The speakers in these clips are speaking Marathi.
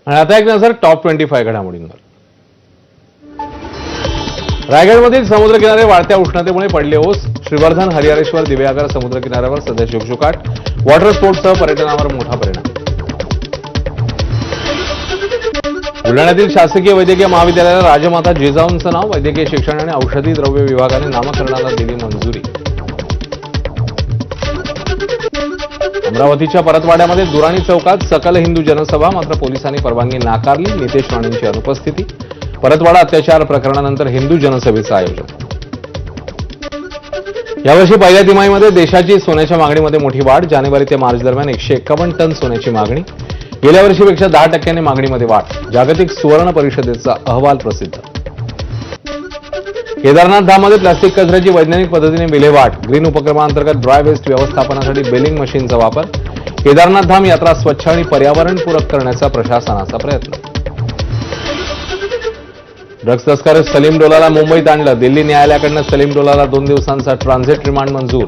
आणि आता एक नजर टॉप 25 घडामोडींवर. रायगडमधील समुद्रकिनारे वाढत्या उष्णतेमुळे पडले ओस. श्रीवर्धन, हरिहरेश्वर, दिव्यागर समुद्रकिनाऱ्यावर सध्या शुकशुकाट. वॉटर स्पोर्ट्ससह पर्यटनावर मोठा परिणाम. बुलढाण्यातील शासकीय वैद्यकीय महाविद्यालयाला राजमाता जिजाऊंचं नाव. वैद्यकीय शिक्षण आणि औषधी द्रव्य विभागाने नामकरणाला दिली मंजुरी. अमरावतीच्या परतवाड्यामध्ये दुराणी चौकात सकल हिंदू जनसभा, मात्र पोलिसांनी परवानगी नाकारली. नितेश राणेंची अनुपस्थिती. परतवाडा अत्याचार प्रकरणानंतर हिंदू जनसभेचं आयोजन. यावर्षी पहिल्या तिमाहीमध्ये देशाची सोन्याच्या मागणीमध्ये मोठी वाढ. जानेवारी ते मार्च दरम्यान 151 टन सोन्याची मागणी. गेल्या वर्षीपेक्षा 10% मागणीमध्ये वाढ. जागतिक सुवर्ण परिषदेचा अहवाल प्रसिद्ध. केदारनाथ धाममध्ये प्लास्टिक कचऱ्याची वैज्ञानिक पद्धतीने विल्हेवाट. ग्रीन उपक्रमांतर्गत ड्राय वेस्ट व्यवस्थापनासाठी बेलिंग मशीनचा वापर. केदारनाथ धाम यात्रा स्वच्छ आणि पर्यावरणपूरक करण्याचा प्रशासनाचा प्रयत्न. ड्रग्ज तस्कर सलीम डोलाला मुंबईत आणलं. दिल्ली न्यायालयाकडून सलीम डोलाला 2 दिवसांचा ट्रान्झिट रिमांड मंजूर.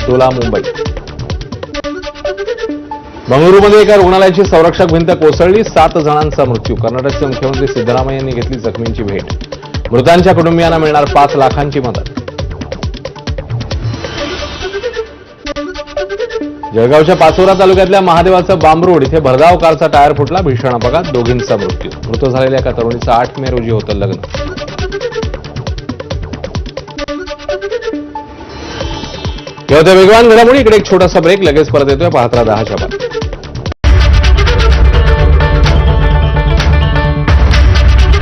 डोला मुंबई. बंगळुरूमध्ये एका रुग्णालयाची संरक्षक भिंत कोसळली. 7 जणांचा मृत्यू. कर्नाटकचे मुख्यमंत्री सिद्धरामय्या यांनी घेतली जखमींची भेट. मृतांच्या कुटुंबियांना मिळणार 5 लाखांची मदत. जळगावच्या पाचोरा तालुक्यातल्या महादेवाचं बांबरोड इथे भरधाव कारचा टायर फुटला. भीषण अपघात. दोघींचा मृत्यू. मृत झालेल्या एका तरुणीचं 8 मे रोजी होतं लग्न. या होत्या वेगवान घडामोडी. इकडे एक छोटासा ब्रेक. लगेच परत येतोय. पाहत राहा 10च्या बातम्या.